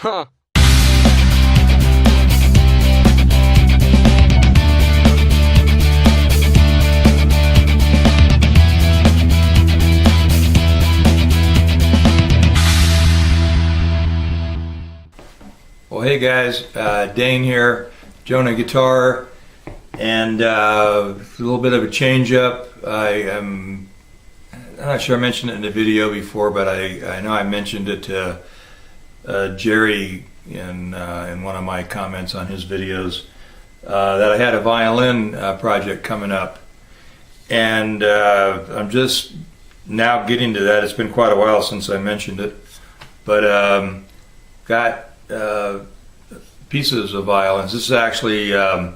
Huh. Well, hey guys, Dane here, Jonah guitar, and a little bit of a change up. I'm not sure I mentioned it in the video before, but I know I mentioned it to Jerry in one of my comments on his videos, that I had a violin project coming up, and I'm just now getting to that. It's been quite a while since I mentioned it, but got pieces of violins. This is actually a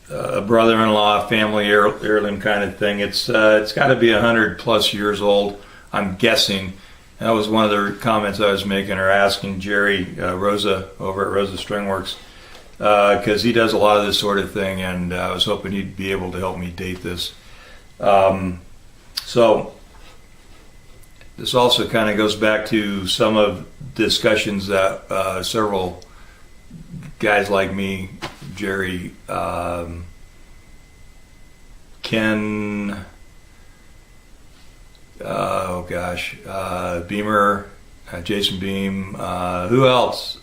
brother-in-law family heirloom kind of thing. It's got to be 100+ years old, I'm guessing. That was one of the comments I was making or asking Jerry Rosa over at Rosa Stringworks, because he does a lot of this sort of thing, and I was hoping he'd be able to help me date this. So this also kind of goes back to some of discussions that several guys like me, Jerry, Ken, Beamer, Jason Beam, who else?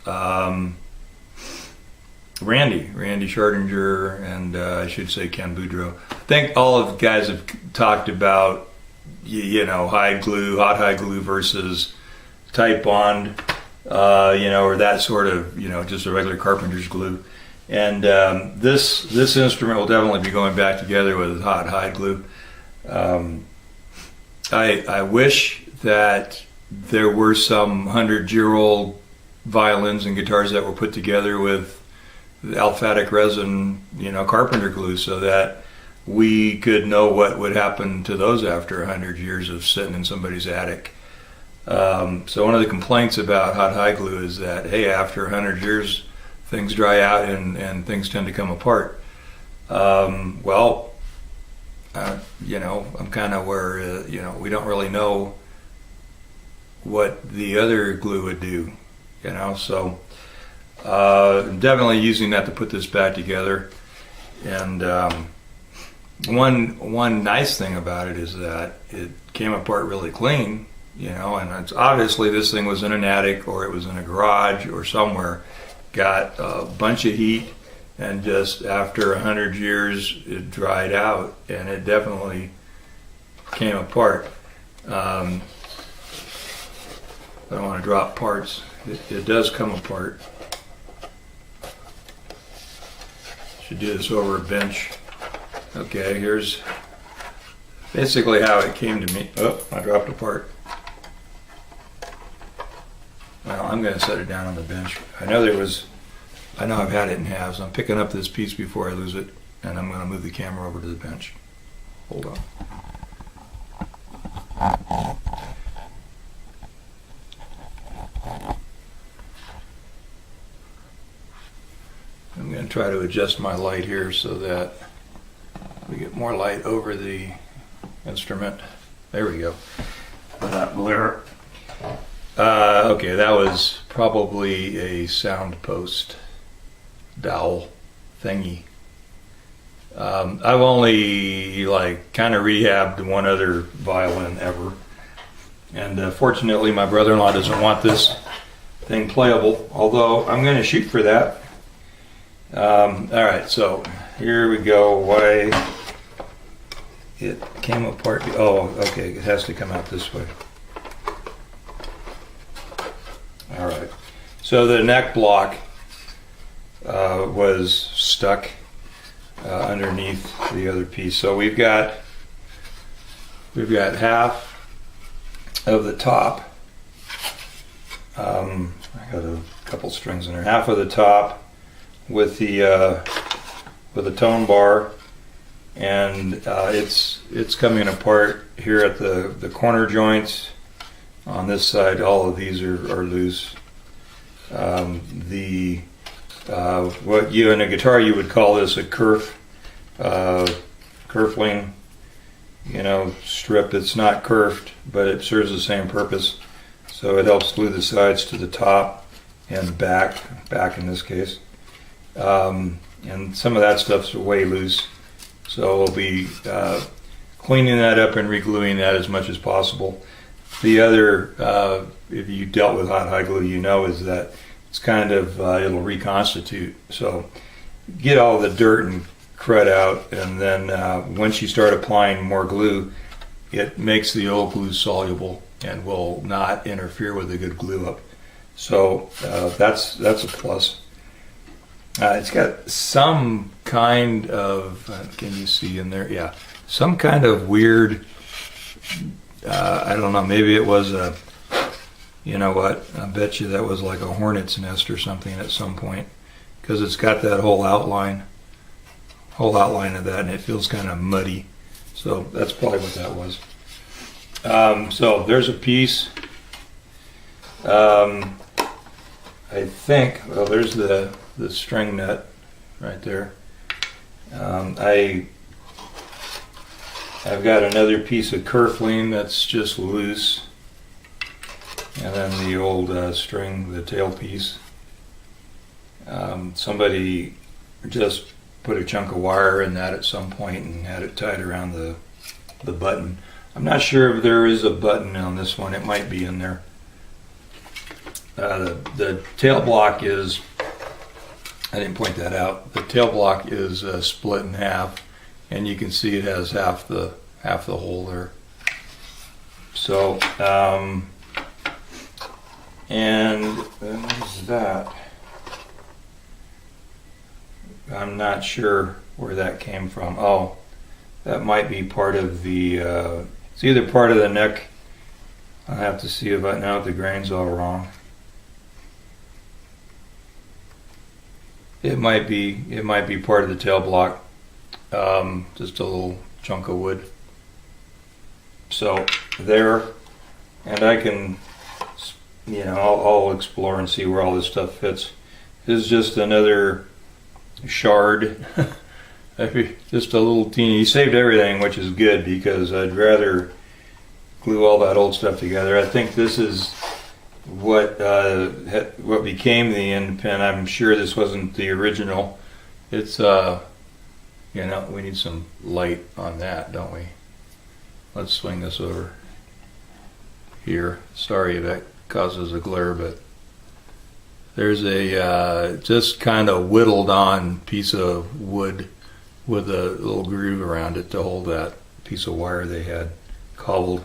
Randy Schardinger, and I should say Ken Boudreau. I think all of the guys have talked about, you know, hot hide glue versus tight bond, or that sort of, just a regular carpenter's glue. And this instrument will definitely be going back together with hot hide glue. I wish that there were some 100-year-old violins and guitars that were put together with aliphatic resin, carpenter glue, so that we could know what would happen to those after 100 years of sitting in somebody's attic. So one of the complaints about hot hide glue is that, hey, after 100 years, things dry out and things tend to come apart. I'm kind of where, we don't really know what the other glue would do, so I'm definitely using that to put this back together. And one nice thing about it is that it came apart really clean, and it's obviously this thing was in an attic or it was in a garage or somewhere, got a bunch of heat, and just after 100 years it dried out, and it definitely came apart. I don't want to drop parts. It does come apart. Should do this over a bench. Okay, here's basically how it came to me. Oh, I dropped a part. Well, I'm going to set it down on the bench. I know I've had it in halves. I'm picking up this piece before I lose it, and I'm going to move the camera over to the bench. Hold on. I'm going to try to adjust my light here so that we get more light over the instrument. There we go. That blur. Okay, that was probably a sound post dowel thingy. I've only kind of rehabbed one other violin ever, and fortunately my brother-in-law doesn't want this thing playable, although I'm going to shoot for that. Alright, so here we go. Why it came apart. Oh, okay, it has to come out this way. Alright, so the neck block was stuck underneath the other piece. So we've got half of the top. I got a couple strings in there. Half of the top with the tone bar, and it's coming apart here at the corner joints. On this side, all of these are loose. What you in a guitar you would call this a kerfling, strip. It's not kerfed, but it serves the same purpose. So it helps glue the sides to the top, and back in this case. And some of that stuff's way loose. So we'll be cleaning that up and re-gluing that as much as possible. The other, if you dealt with hot glue, you know, is that it's kind of, it'll reconstitute. So get all the dirt and crud out, and then once you start applying more glue, it makes the old glue soluble and will not interfere with the good glue up. So that's a plus. It's got some kind of, can you see in there? Yeah, some kind of weird, I don't know, maybe it was a, you know what, I bet you that was like a hornet's nest or something at some point, because it's got that whole outline of that, and it feels kind of muddy. So that's probably what that was. So there's a piece. I think, well, there's the string nut right there. I've got another piece of kerfling that's just loose, and then the old string, the tail piece. Somebody just put a chunk of wire in that at some point and had it tied around the button. I'm not sure if there is a button on this one. It might be in there. The tail block is, I didn't point that out, the tail block is split in half, and you can see it has half the hole there. So and what is that? I'm not sure where that came from. Oh, that might be part of the it's either part of the neck. I'll have to see about now if the grain's all wrong. It might be part of the tail block, just a little chunk of wood. So there, and I can, you know, I'll explore and see where all this stuff fits. This is just another shard, just a little teeny. He saved everything, which is good, because I'd rather glue all that old stuff together. I think this is what became the end pin. I'm sure this wasn't the original. It's you know, we need some light on that, don't we? Let's swing this over here. Sorry if that causes a glare, but there's a just kind of whittled on piece of wood with a little groove around it to hold that piece of wire they had cobbled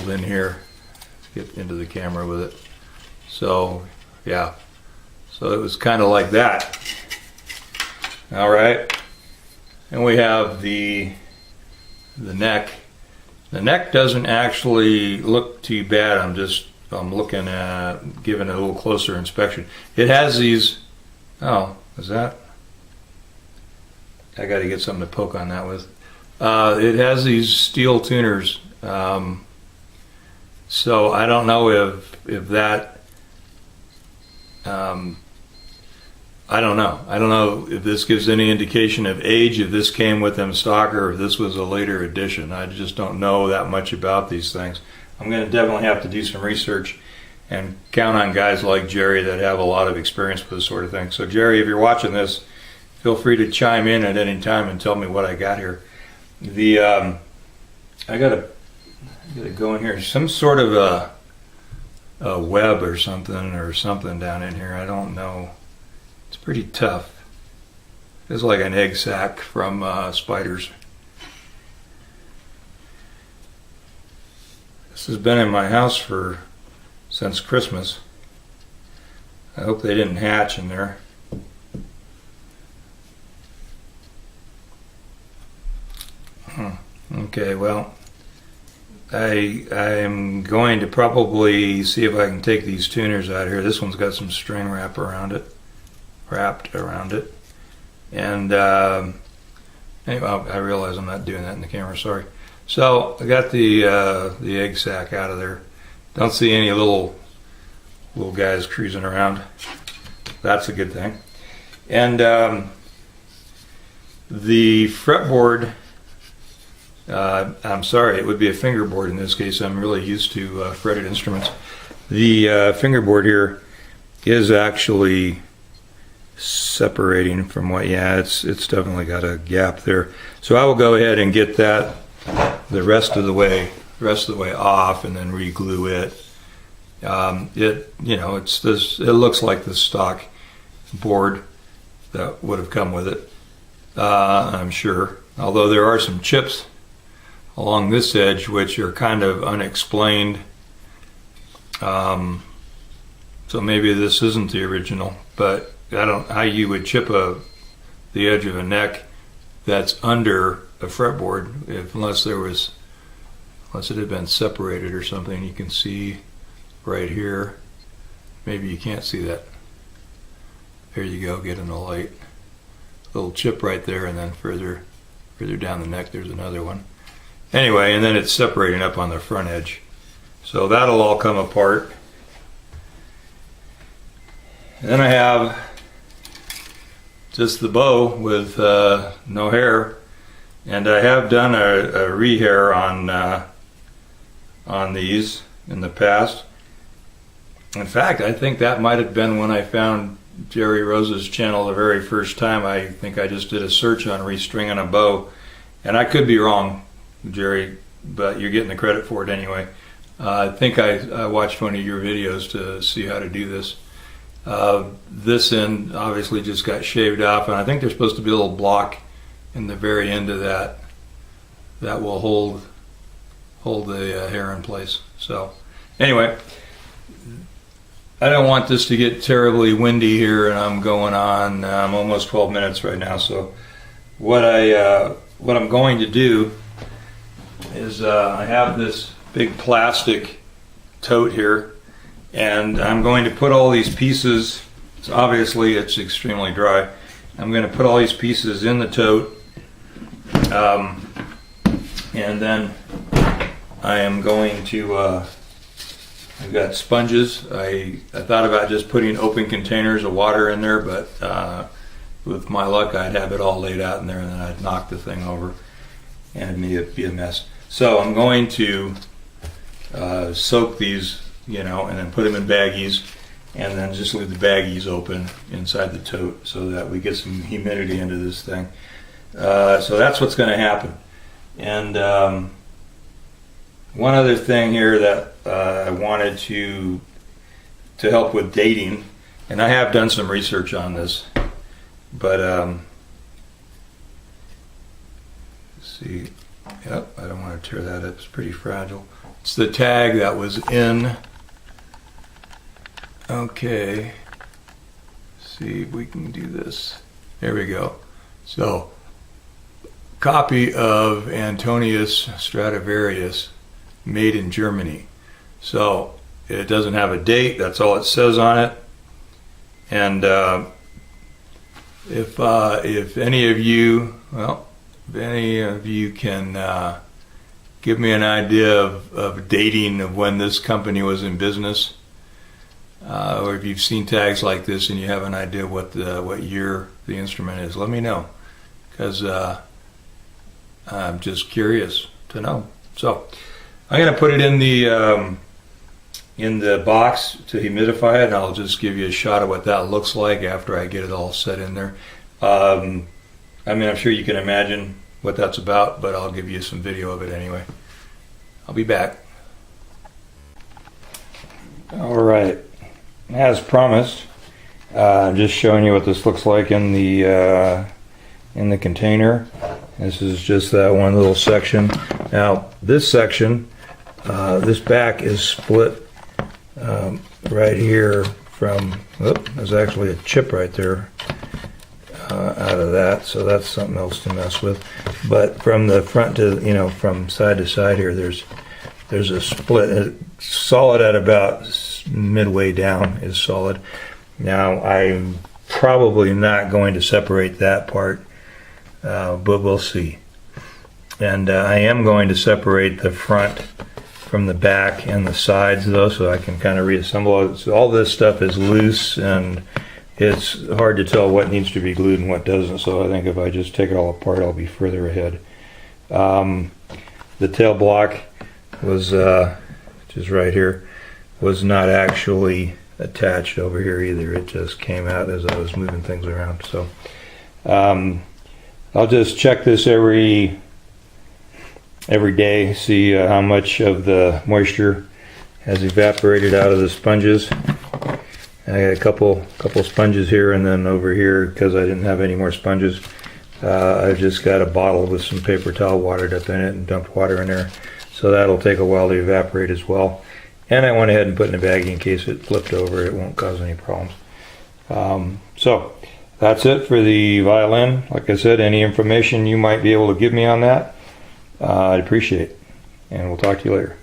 in here. Get into the camera with it. So yeah, so it was kind of like that. All right, and we have the neck. The neck doesn't actually look too bad. I'm looking at, giving it a little closer inspection. It has these, oh, is that? I got to get something to poke on that with. It has these steel tuners. So I don't know if that, I don't know if this gives any indication of age, if this came with them stock, or if this was a later edition. I just don't know that much about these things. I'm going to definitely have to do some research and count on guys like Jerry that have a lot of experience with this sort of thing. So Jerry, if you're watching this, feel free to chime in at any time and tell me what I got here. I gotta go in here. Some sort of a web or something down in here. I don't know. It's pretty tough. It's like an egg sac from spiders. This has been in my house since Christmas. I hope they didn't hatch in there. Okay, well, I'm going to probably see if I can take these tuners out here. This one's got some string wrapped around it, and anyway, I realize I'm not doing that in the camera. Sorry. So I got the egg sac out of there. Don't see any little guys cruising around. That's a good thing. And the fretboard. I'm sorry, it would be a fingerboard in this case. I'm really used to fretted instruments. The fingerboard here is actually separating from what, yeah, it's definitely got a gap there. So I will go ahead and get that the rest of the way off, and then re-glue it. It's this. It looks like the stock board that would have come with it. I'm sure, although there are some chips along this edge which are kind of unexplained. So maybe this isn't the original, but I don't know how you would chip the edge of a neck that's under a fretboard unless it had been separated or something. You can see right here. Maybe you can't see that. There you go, getting the light. Little chip right there, and then further down the neck there's another one. Anyway, and then it's separating up on the front edge. So that'll all come apart. And then I have just the bow with no hair, and I have done a rehair on these in the past. In fact, I think that might have been when I found Jerry Rose's channel the very first time. I think I just did a search on restringing a bow, and I could be wrong, Jerry, but you're getting the credit for it anyway. I think I watched one of your videos to see how to do this. This end obviously just got shaved off, and I think there's supposed to be a little block in the very end of that will hold the hair in place. So anyway, I don't want this to get terribly windy here, and I'm going on. I'm almost 12 minutes right now. So what I'm going to do is I have this big plastic tote here, and I'm going to put all these pieces. So obviously it's extremely dry. I'm going to put all these pieces in the tote, and then I am going to I've got sponges. I thought about just putting open containers of water in there, but with my luck I'd have it all laid out in there, and then I'd knock the thing over and it'd be a mess. So I'm going to soak these, and then put them in baggies, and then just leave the baggies open inside the tote so that we get some humidity into this thing. So that's what's going to happen. And one other thing here that I wanted to help with dating, and I have done some research on this, but let's see, yep, I don't want to tear that up, it's pretty fragile. It's the tag that was in, okay, let's see if we can do this, there we go. So, copy of Antonius Stradivarius, made in Germany. So it doesn't have a date, that's all it says on it. And if any of you can give me an idea of dating of when this company was in business, or if you've seen tags like this and you have an idea what year the instrument is, let me know, because I'm just curious to know. So I'm going to put it in the box to humidify it, and I'll just give you a shot of what that looks like after I get it all set in there. I'm sure you can imagine what that's about, but I'll give you some video of it anyway. I'll be back. All right, as promised, I'm just showing you what this looks like in the container. This is just that one little section. Now, this section, this back is split right here from, there's actually a chip right there out of that, so that's something else to mess with. But from the front to, from side to side here, there's a split. It's solid at about midway down is solid. Now, I'm probably not going to separate that part, but we'll see. And I am going to separate the front from the back and the sides, though, so I can kind of reassemble it. So all this stuff is loose, and it's hard to tell what needs to be glued and what doesn't, so I think if I just take it all apart, I'll be further ahead. The tail block was just right here. was not actually attached over here either. It just came out as I was moving things around. So I'll just check this every day, see how much of the moisture has evaporated out of the sponges. I got a couple sponges here, and then over here, because I didn't have any more sponges, I've just got a bottle with some paper towel watered up in it and dumped water in there. So that'll take a while to evaporate as well. And I went ahead and put in a baggie in case it flipped over. It won't cause any problems. So that's it for the violin. Like I said, any information you might be able to give me on that, I'd appreciate it. And we'll talk to you later.